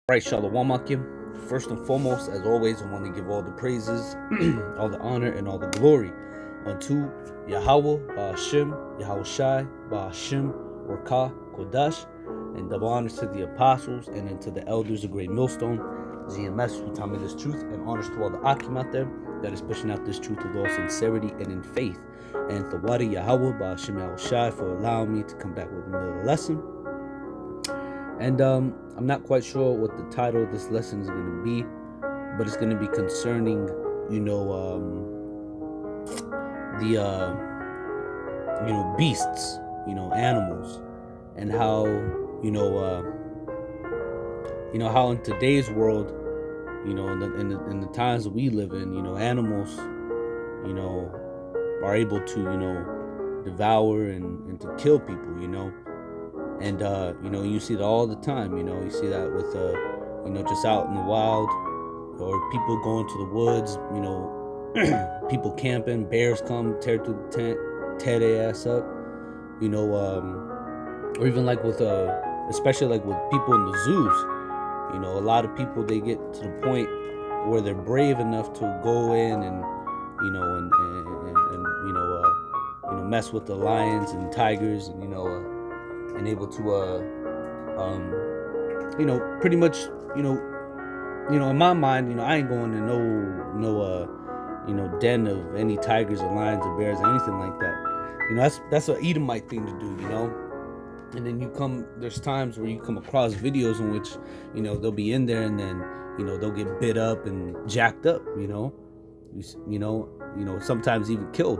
Right, Shalom Akim. First and foremost, as always, I want to give all the praises, all the honor, and all the glory unto Yahawah, Ba'ashim, Yahawashi, Ba'ashim, Rakah, Kodash, and double honors to the apostles and then to the elders of Great Millstone, GMS, who taught me this truth, and honors to all the Akim out there that is pushing out this truth with all sincerity and in faith. And Thawadi Yahawah, Ba'ashim, Yahawashi, for allowing me to come back with another lesson. And I'm not quite sure what the title of this lesson is going to be, but it's going to be concerning, the beasts, animals, and how, how in today's world, in the times that we live in, animals, are able to, devour and to kill people, and you see that all the time. You see that with just out in the wild, or people going to the woods, people camping, bears come, tear through the tent, tear their ass up, or even like with especially like with people in the zoos. A lot of people, they get to the point where they're brave enough to go in and mess with the lions and tigers, and able to pretty much, in my mind, I ain't going to no den of any tigers or lions or bears or anything like that. That's an Edomite thing to do. And then there's times where you come across videos in which, they'll be in there and then, they'll get bit up and jacked up, sometimes even killed,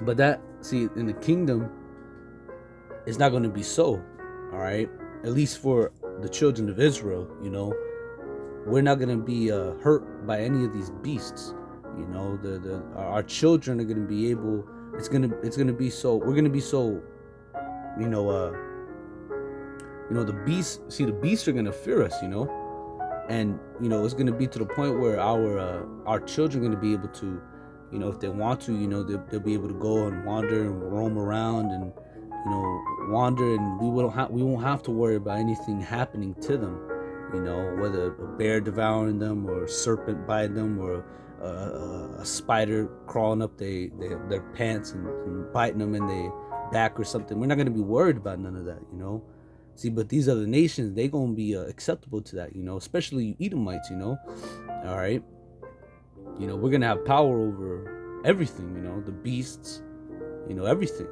But that, see, in the kingdom, it's not going to be so, all right? At least for the children of Israel, we're not going to be hurt by any of these beasts. Our children are going to be able. It's going to be so. We're going to be so. The beasts. See, the beasts are going to fear us. And it's going to be to the point where our children are going to be able to, if they want to, they'll be able to go and wander and roam around and wander, and we won't have to worry about anything happening to them, whether a bear devouring them or a serpent biting them or a spider crawling up their pants and biting them in their back or something. We're not going to be worried about none of that, See, but these other nations, they going to be acceptable to that, especially Edomites, all right? We're going to have power over everything, the beasts, everything,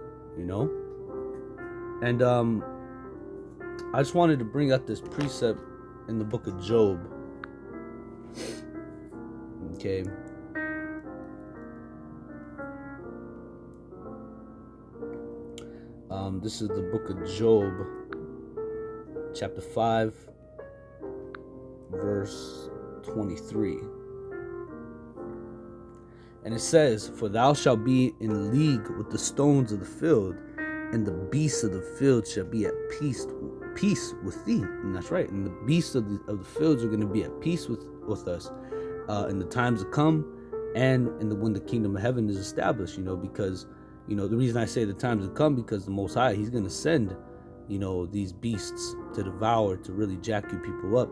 And I just wanted to bring out this precept in the book of Job. Okay. This is the book of Job, chapter 5, verse 23. And it says, "For thou shalt be in league with the stones of the field, and the beasts of the field shall be at peace with thee." And that's right. And the beasts of the fields are going to be at peace with us in the times to come, and when the kingdom of heaven is established. Because the reason I say the times to come, because the Most High, He's going to send these beasts to devour, to really jack you people up.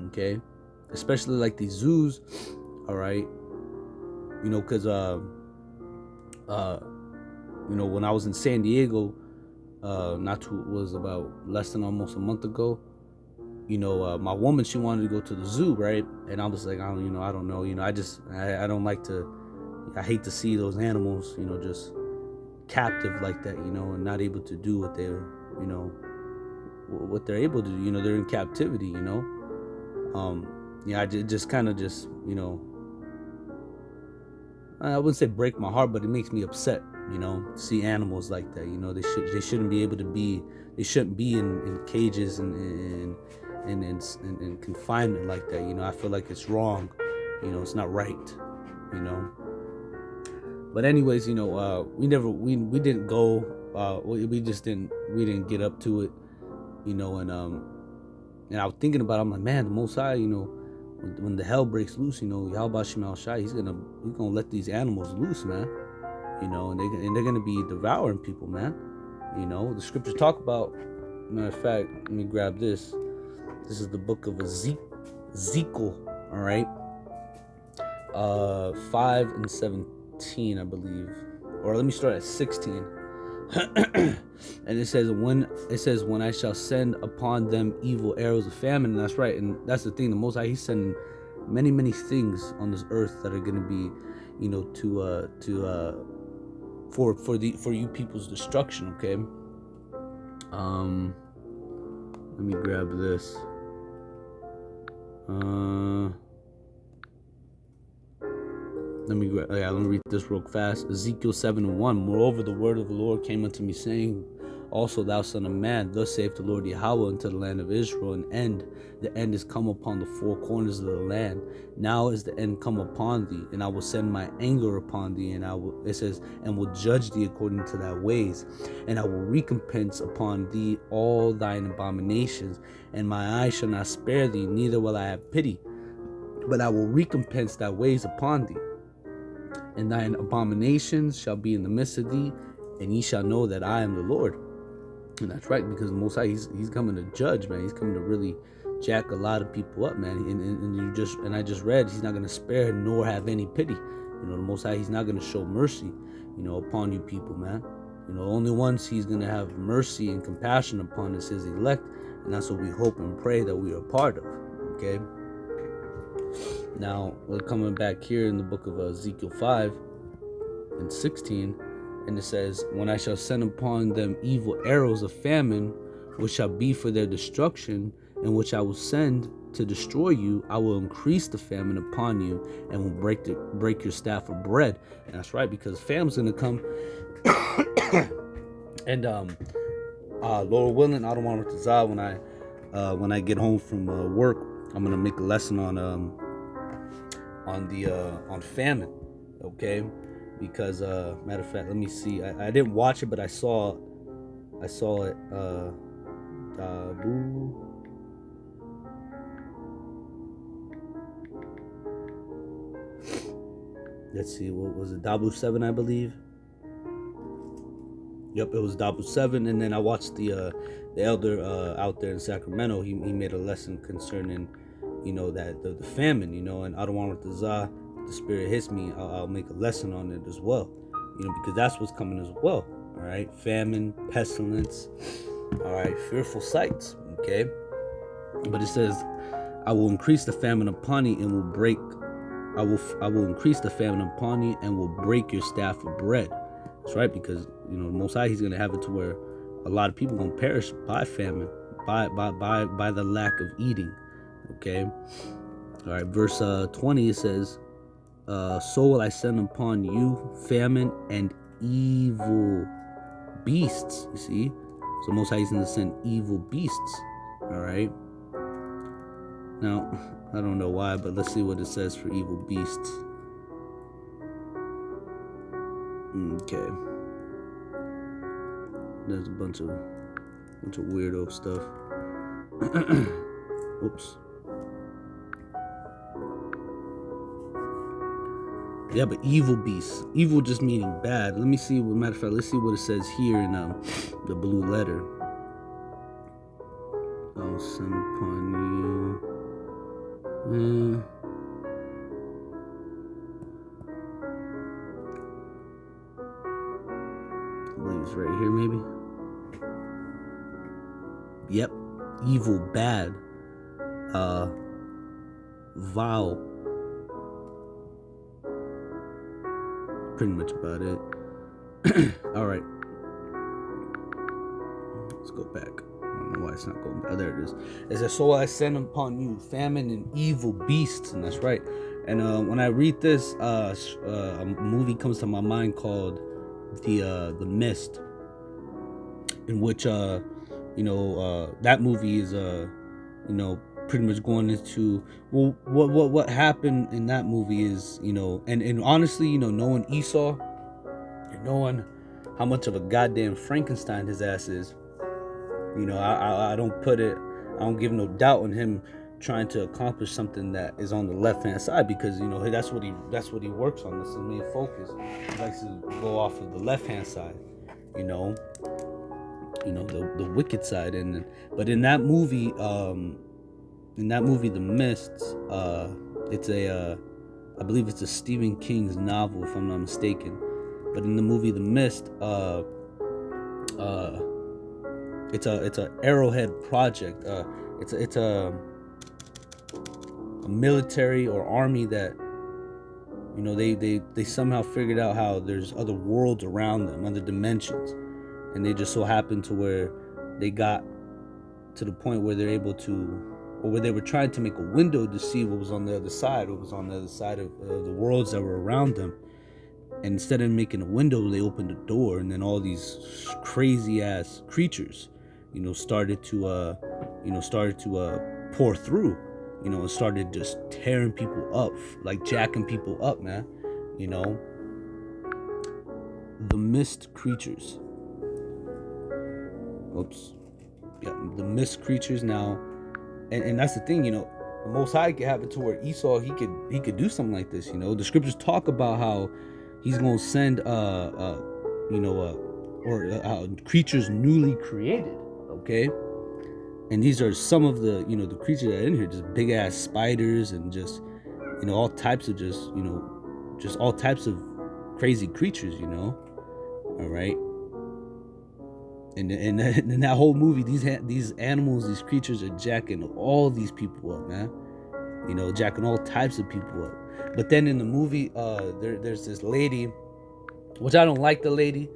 Okay, especially like these zoos. All right, because when I was in San Diego, was about less than almost a month ago, my woman, she wanted to go to the zoo, right? And I was like, I don't know, I don't like to, I hate to see those animals, just captive like that, and not able to do what they're, what they're able to do, they're in captivity, I just kind of just, I wouldn't say break my heart, but it makes me upset, see animals like that. They shouldn't be able to be. They shouldn't be in cages and confinement like that. I feel like it's wrong. It's not right. But anyways, we didn't go. We didn't get up to it. And I was thinking about it. I'm like, man, the Most High, when the hell breaks loose, YAHAWASHI, he's gonna let these animals loose, man. And they're gonna be devouring people, man. The scriptures talk about matter of fact, let me grab this. This is the book of Ezekiel, all right? 5 and 17, I believe. Or let me start at 16. And it says when I shall send upon them evil arrows of famine. And that's right, and that's the thing. The Most High, He's sending many things on this earth that are going to be, for you people's destruction. Okay. Let me grab this. Let me read this real fast. Ezekiel 7:1. Moreover, the word of the Lord came unto me, saying, also thou son of man, thus saith the Lord Yahawah unto the land of Israel, the end is come upon the four corners of the land. Now is the end come upon thee, and I will send my anger upon thee, and will judge thee according to thy ways, and I will recompense upon thee all thine abominations, and my eyes shall not spare thee, neither will I have pity, but I will recompense thy ways upon thee. And thine abominations shall be in the midst of thee, and ye shall know that I am the Lord. And that's right, because the Most High, he's coming to judge, man. He's coming to really jack a lot of people up, man. And I just read, he's not going to spare nor have any pity. The Most High, he's not going to show mercy, upon you people, man. The only ones he's going to have mercy and compassion upon is his elect, and that's what we hope and pray that we are part of. Okay. Now we're coming back here in the book of Ezekiel 5 and 16, and it says, when I shall send upon them evil arrows of famine, which shall be for their destruction, and which I will send to destroy you, I will increase the famine upon you, and will break your staff of bread. And that's right, because famine's gonna come. And Lord willing, I don't want to die when I get home from work. I'm gonna make a lesson on famine, okay? Because matter of fact, let me see. I didn't watch it, but I saw it. Let's see, what was it? Dabu 7, I believe. Yep, it was Dabu 7, and then I watched the elder out there in Sacramento. He made a lesson concerning, that the famine, and I don't want to Zah. The spirit hits me, I'll make a lesson on it as well, because that's what's coming as well. All right, famine, pestilence, all right, fearful sights. Okay, but it says, I will increase the famine upon you and will break. I will increase the famine upon you and will break your staff of bread. That's right, because the Most High, he's gonna have it to where a lot of people gonna perish by famine, by the lack of eating. Okay, all right, verse 20, it says, so will I send upon you famine and evil beasts. You see, so Most High is going to send evil beasts. All right. Now, I don't know why, but let's see what it says for evil beasts. Okay. There's a bunch of weirdo stuff. Oops. Yeah, but evil beasts. Evil just meaning bad. Let me see. Matter of fact, let's see what it says here in the blue letter. I'll send upon you. I believe it's right here, maybe. Yep. Evil, bad. Vile. Pretty much about it. All right, let's go back. I don't know why it's not going back. There it is. It says, so I send upon you famine and evil beasts. And that's right. And when I read this, a movie comes to my mind called the Mist, in which that movie is pretty much going into, well, what happened in that movie is, and honestly, knowing Esau and knowing how much of a goddamn Frankenstein his ass is, I don't give no doubt on him trying to accomplish something that is on the left hand side, because that's what he works on. That's his main focus. He likes to go off of the left hand side, you know, the wicked side. And but in that movie, The Mist, it's a I believe it's a Stephen King's novel, if I'm not mistaken. But in the movie The Mist, it's a Arrowhead project. It's a military or army that, you know, they somehow figured out how there's other worlds around them, other dimensions, and they just so happened to where they got to the point where they're able to, or where they were trying to make a window to see what was on the other side, what was on the other side of the worlds that were around them. And instead of making a window, they opened a door, and then all these crazy ass creatures, you know, started to pour through, you know, and started just tearing people up, like jacking people up, man. You know, the mist creatures. Oops. Yeah, the mist creatures now, and that's the thing, you know, the Most High could have it to where Esau, he could do something like this, you know. The scriptures talk about how he's gonna send creatures newly created, okay? And these are some of the, you know, the creatures that are in here, just big ass spiders and just, you know, all types of all types of crazy creatures, you know. All right. And in that whole movie, these animals, these creatures are jacking all these people up, man. You know, jacking all types of people up. But then in the movie, there's this lady, which I don't like the lady,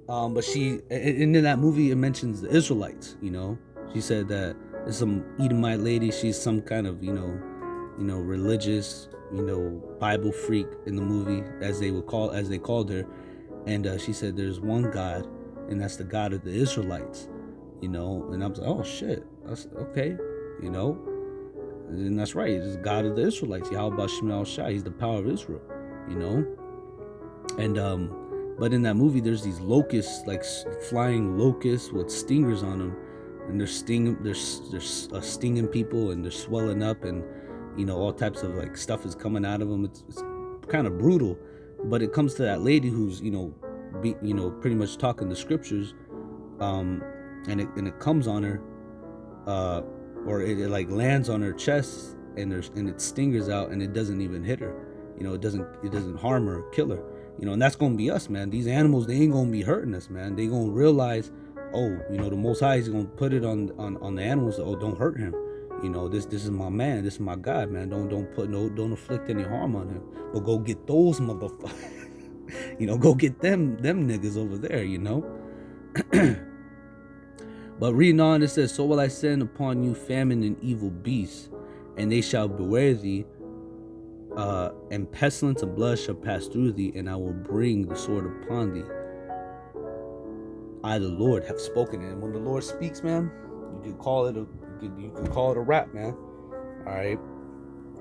but and in that movie it mentions the Israelites. You know, she said that there's some Edomite lady. She's some kind of you know religious, you know, Bible freak in the movie, as they called her, and she said there's one God, and that's the God of the Israelites. You know, and I was like, oh shit, that's okay, you know. And that's right, it's God of the Israelites, YAHAWASHI. He's the power of Israel, you know. And but in that movie, there's these locusts, like flying locusts with stingers on them, and they're stinging people, and they're swelling up, and you know, all types of like stuff is coming out of them. It's kind of brutal. But it comes to that lady who's pretty much talking the scriptures, and it comes on her, or it like lands on her chest, and it stingers out, and it doesn't even hit her. You know, it doesn't harm her or kill her. You know, and that's gonna be us, man. These animals, they ain't gonna be hurting us, man. They gonna realize, oh, you know, the Most High is gonna put it on the animals. Oh, don't hurt him. You know, this is my man. This is my God, man. Don't inflict any harm on him. But go get those motherfuckers. You know, go get them niggas over there. You know. But reading on, it says, so will I send upon you famine and evil beasts, and they shall beware thee, and pestilence and blood shall pass through thee, and I will bring the sword upon thee. I, the Lord, have spoken. And when the Lord speaks, man, you can call it a rap, man. All right.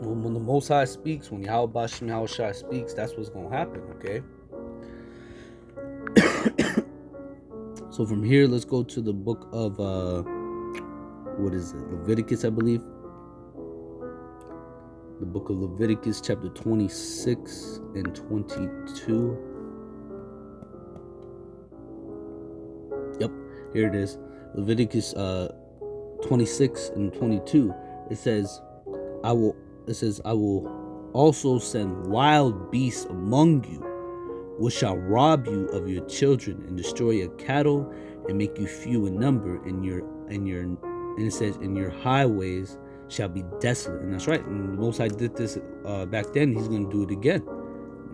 When the Most High speaks, when YAHAWASHI speaks, that's what's gonna happen. Okay. So from here, let's go to the book of Leviticus, I believe. The book of Leviticus, chapter 26 and 22. Yep, here it is. Leviticus 26 and 22. It says, I will also send wild beasts among you, which shall rob you of your children, and destroy your cattle, and make you few in number, and it says, and your highways shall be desolate. And that's right. And the Most High did this back then. He's going to do it again.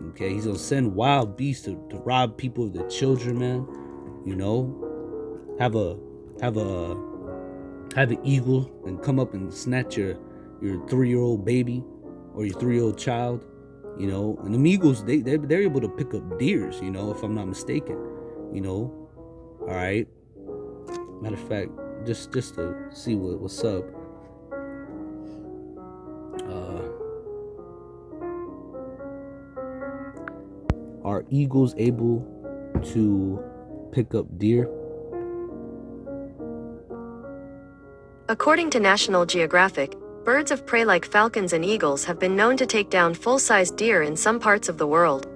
Okay, he's going to send wild beasts to rob people of their children, man. You know, have an eagle and come up and snatch your 3-year-old baby or your 3-year-old child. You know, and them eagles, they're able to pick up deers, you know, if I'm not mistaken. You know, all right. Matter of fact, just to see what's up. Are eagles able to pick up deer? According to National Geographic, birds of prey like falcons and eagles have been known to take down full-sized deer in some parts of the world.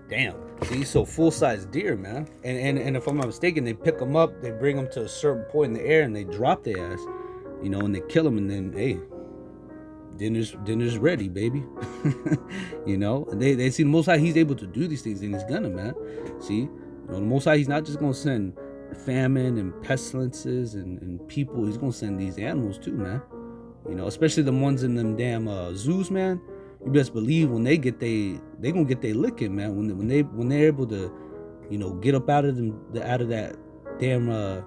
Damn. See, so full-size deer, man. And if I'm not mistaken, they pick them up, they bring them to a certain point in the air, and they drop their ass, and they kill them, and then hey, dinner's ready, baby. And they see the Most High, He's able to do these things, and He's gonna, man. See, the Most High, He's not just gonna send famine and pestilences and people. He's gonna send these animals too, man. Especially the ones in them damn zoos, man. You best believe when they gonna get they licking, man. When they're able to, get up out of that damn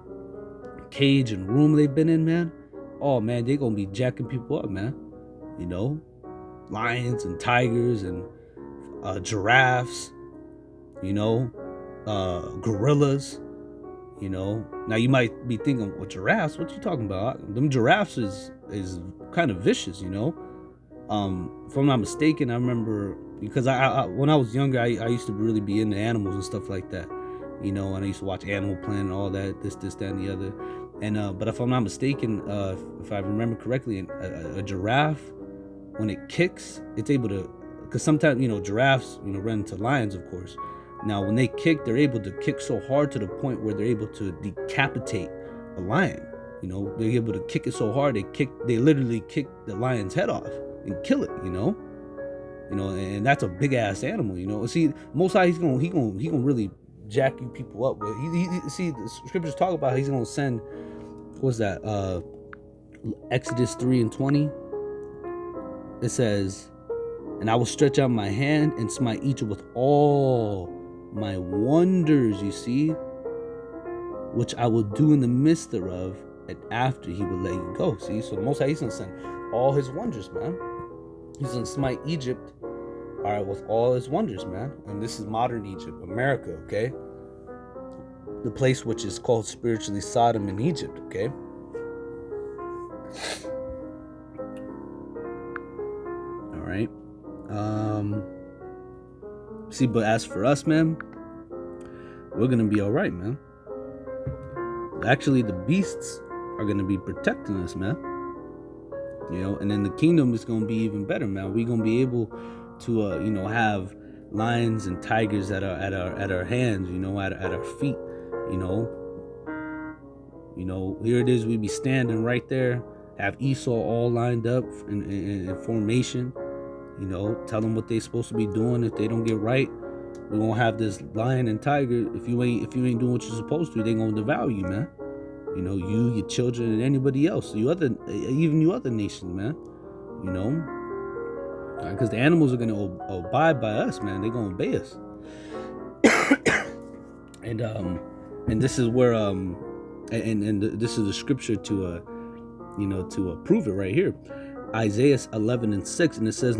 cage and room they've been in, man. Oh man, they gonna be jacking people up, man. Lions and tigers and giraffes, gorillas. Now you might be thinking, well, giraffes? What you talking about? Them giraffes is kind of vicious, if I'm not mistaken. I remember because I when I was younger, I used to really be into animals and stuff like that, and I used to watch Animal Planet and all that, this, that, and the other. And but if I'm not mistaken, if I remember correctly, a giraffe, when it kicks, it's able to, because sometimes giraffes run into lions, of course. Now when they kick, they're able to kick so hard to the point where they're able to decapitate a lion. They're able to kick it so hard they literally kick the lion's head off and kill it. And that's a big ass animal. See, Most High, he gonna really jack you people up. He see, the scriptures talk about how He's gonna send, what's that? Exodus 3:20. It says, "And I will stretch out my hand and smite Egypt with all my wonders, you see, which I will do in the midst thereof, and after He will let you go." See, so the Most High, He's gonna send all His wonders, man. He's gonna smite Egypt, all right, with all His wonders, man. And this is modern Egypt, America, okay? The place which is called spiritually Sodom in Egypt, okay? All right. See, but as for us, man, we're gonna be all right, man. Actually, the beasts are gonna be protecting us, man. And then the kingdom is gonna be even better, man. We're gonna be able to, have lions and tigers at our hands, at our feet, Here it is, we be standing right there, have Esau all lined up in formation, tell them what they supposed to be doing. If they don't get right, we're gonna have this lion and tiger. If you ain't doing what you're supposed to, they gonna devour you, man. You, your children, and anybody else. Even you other nations, man. Because the animals are gonna abide by us, man. They're gonna obey us. and this is where this is a scripture to prove it right here. Isaiah 11:6, and it says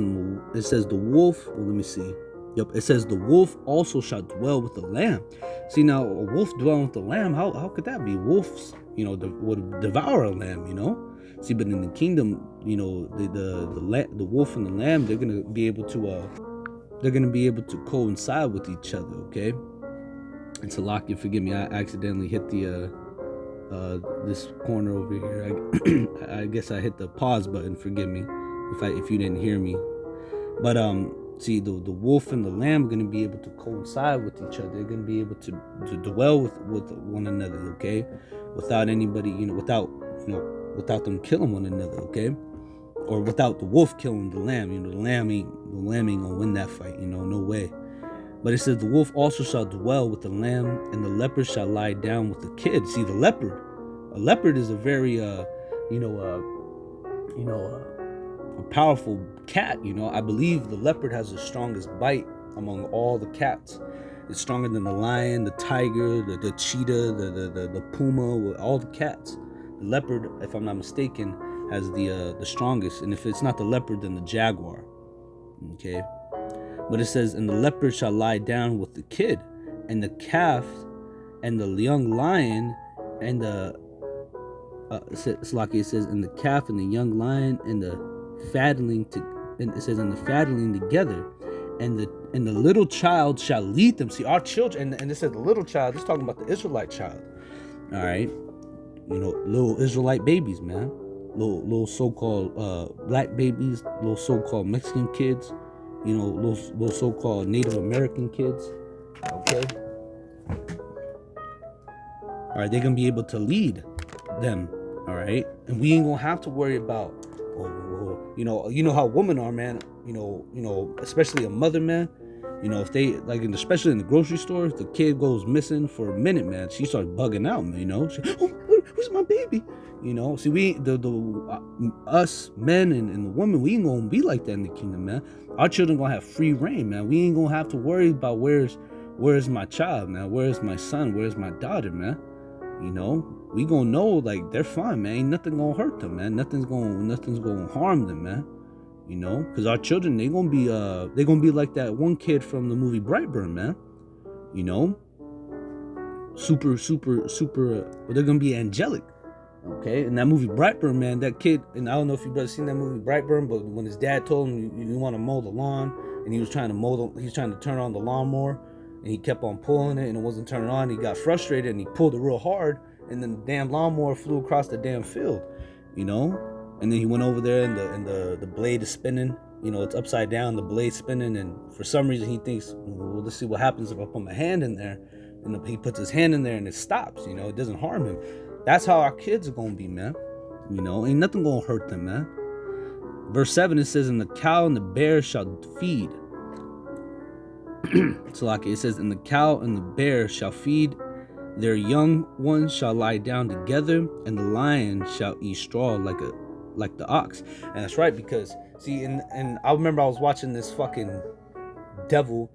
the wolf. Well, let me see. Yep, it says the wolf also shall dwell with the lamb. See, now a wolf dwelling with the lamb, how could that be? Wolves, would devour a lamb, See, but in the kingdom, the wolf and the lamb, they're gonna be able to coincide with each other, okay? And Salaki, forgive me, I accidentally hit the this corner over here. I guess I hit the pause button. Forgive me if you didn't hear me. But see, the wolf and the lamb are going to be able to coincide with each other. They're going to be able to dwell with one another, okay? Without anybody, without them killing one another, okay? Or without the wolf killing the lamb. The lamb ain't gonna win that fight, no way. But it says the wolf also shall dwell with the lamb, and the leopard shall lie down with the kid. See, a leopard is a very a powerful cat. I believe the leopard has the strongest bite among all the cats. It's stronger than the lion, the tiger, the cheetah, the puma, all the cats. The leopard, if I'm not mistaken, has the strongest. And if it's not the leopard, then the jaguar. Okay. But it says, and the leopard shall lie down with the kid, and the calf, and the young lion, and the it says, and the calf and the young lion and the fatling and it says, and the fatling together, and the little child shall lead them. See, our children, and it says the little child. It's talking about the Israelite child. All right, little Israelite babies, man. Little so-called black babies, little so-called Mexican kids. Little so-called Native American kids, Okay. All right, they're gonna be able to lead them. All right, and we ain't gonna have to worry about, you know how women are, man. Especially a mother, man. If they like, especially in the grocery store, if the kid goes missing for a minute, man, she starts bugging out, man. Where's my baby? See, we us men and the women, we ain't gonna be like that in the kingdom, man. Our children gonna have free reign, man. We ain't gonna have to worry about where's my child, man. Where's my son? Where's my daughter, man? We gonna know, like, they're fine, man. Ain't nothing gonna hurt them, man. Nothing's gonna harm them, man. Because our children, they gonna be like that one kid from the movie Brightburn, man. Super. They're gonna be angelic. Okay, in that movie Brightburn, man, that kid, and I don't know if you brother seen that movie Brightburn, but when his dad told him you want to mow the lawn, and he was trying to turn on the lawnmower, and he kept on pulling it, and it wasn't turning on. He got frustrated, and he pulled it real hard, and then the damn lawnmower flew across the damn field, And then he went over there, and the blade is spinning. It's upside down, the blade spinning, and for some reason he thinks, well, let's see what happens if I put my hand in there. And he puts his hand in there, and it stops. It doesn't harm him. That's how our kids are gonna be, man. Ain't nothing gonna hurt them, man. Verse 7, it says, "And the cow and the bear shall feed." So like it says, "And the cow and the bear shall feed, their young ones shall lie down together, and the lion shall eat straw like the ox." And that's right, because see, and I remember I was watching this fucking devil.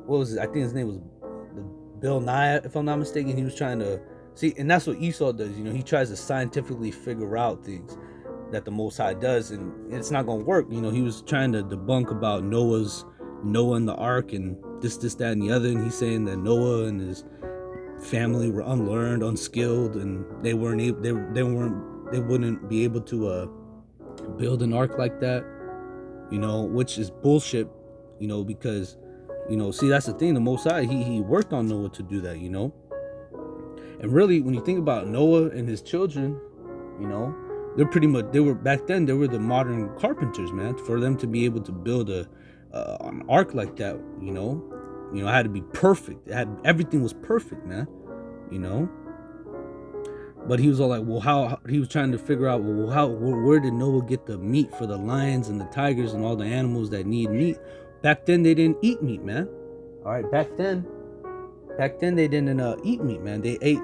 What was it? I think his name was Bill Nye, if I'm not mistaken. He was trying to see, and that's what Esau does. He tries to scientifically figure out things that the Most High does, and it's not gonna work. He was trying to debunk about Noah and the ark, and this, that, and the other. And he's saying that Noah and his family were unlearned, unskilled, and they wouldn't be able to build an ark like that. Which is bullshit. Because see, that's the thing. The Most High, he worked on Noah to do that. And really, when you think about Noah and his children, they were back then. They were the modern carpenters, man. For them to be able to build an ark like that, it had to be perfect. Everything was perfect, man. But he was all like, well, how he was trying to figure out, well, where did Noah get the meat for the lions and the tigers and all the animals that need meat? Back then, they didn't eat meat, man. All right, back then they didn't eat meat, man. They ate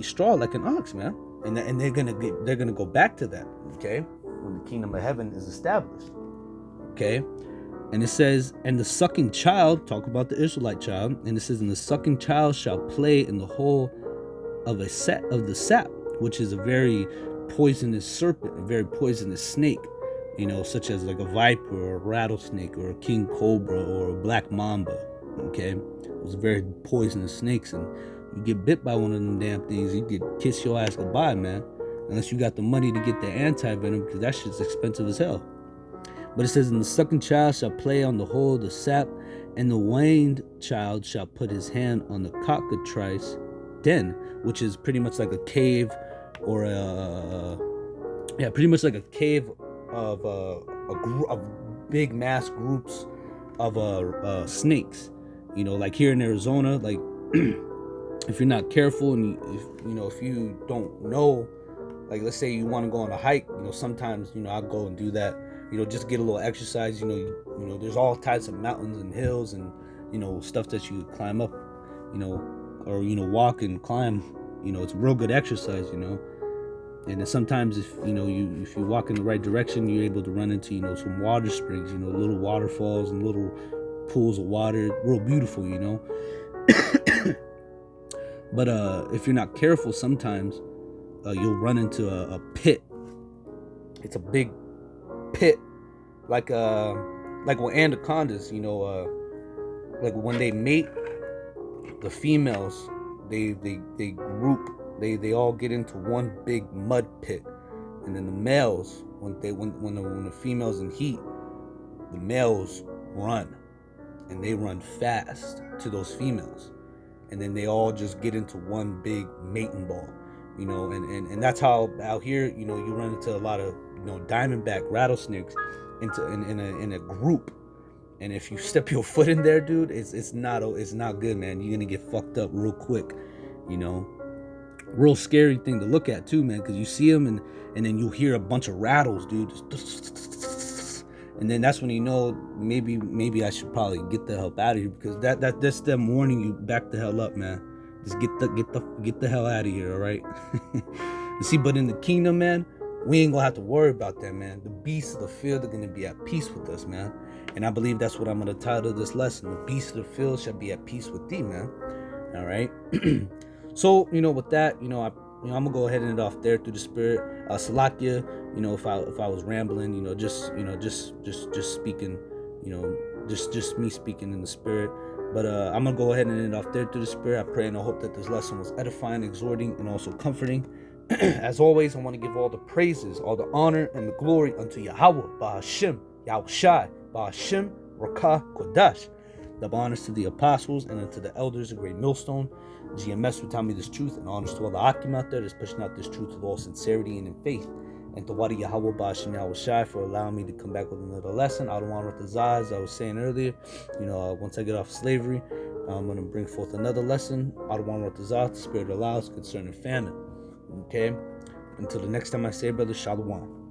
straw like an ox, man. And they're gonna go back to that, okay, when the kingdom of heaven is established, okay. And it says, "And the sucking child," talk about the Israelite child, and it says, "And the sucking child shall play in the hole of the sap, which is a very poisonous serpent, a very poisonous snake, such as like a viper or a rattlesnake or a king cobra or a black mamba." Okay, those are very poisonous snakes, and you get bit by one of them damn things, you could kiss your ass goodbye, man. Unless you got the money to get the anti-venom, because that shit's expensive as hell. But it says, "And the sucking child shall play on the hole of the sap, and the weaned child shall put his hand on the cockatrice den," which is pretty much like a cave, or pretty much like a cave of big mass groups of snakes. Like here in Arizona, like if you're not careful, and if you don't know, like let's say you want to go on a hike, sometimes I'll go and do that, just get a little exercise. There's all types of mountains and hills and stuff that you climb up, or walk and climb. It's real good exercise. And then sometimes if you walk in the right direction, you're able to run into some water springs, little waterfalls and little pools of water, real beautiful. But if you're not careful, sometimes you'll run into a pit. It's a big pit, like with anacondas, like when they mate, the females, they group, they all get into one big mud pit, and then the males, when the females in heat, the males run, and they run fast to those females, and then they all just get into one big mating ball, and that's how out here, you run into a lot of diamondback rattlesnakes in a group, And if you step your foot in there, dude, it's not good, man. You're gonna get fucked up real quick, you know. Real scary thing to look at too, man, because you see them and then you'll hear a bunch of rattles, dude. And then that's when you know maybe I should probably get the hell out of here, because that's them warning you, back the hell up, man. Just get the hell out of here, all right? You see, but in the kingdom, man, we ain't gonna have to worry about that, man. The beasts of the field are gonna be at peace with us, man. And I believe that's what I'm gonna title this lesson: the beasts of the field shall be at peace with thee, man. All right. So, with that, I'm gonna go ahead and end it off there through the Spirit. Salakia, if I was rambling, just speaking, just me speaking in the Spirit. But I'm gonna go ahead and end it off there through the Spirit. I pray and I hope that this lesson was edifying, exhorting, and also comforting. As always, I want to give all the praises, all the honor, and the glory unto Yahawah, Bahashim, Yahawashi, Bahashim, Rakah, Kodash. The honors to the apostles and unto the elders, a great millstone. GMS will tell me this truth, and honors to all the Akim out there that's pushing out this truth with all sincerity and in faith. And to Wadi Yahawah Bashim Yahawashi for allowing me to come back with another lesson. I don't want to Zah, as I was saying earlier. Once I get off slavery, I'm going to bring forth another lesson. I don't want to Zah, the Spirit allows, concerning famine. Okay? Until the next time I say, brother, Shalom.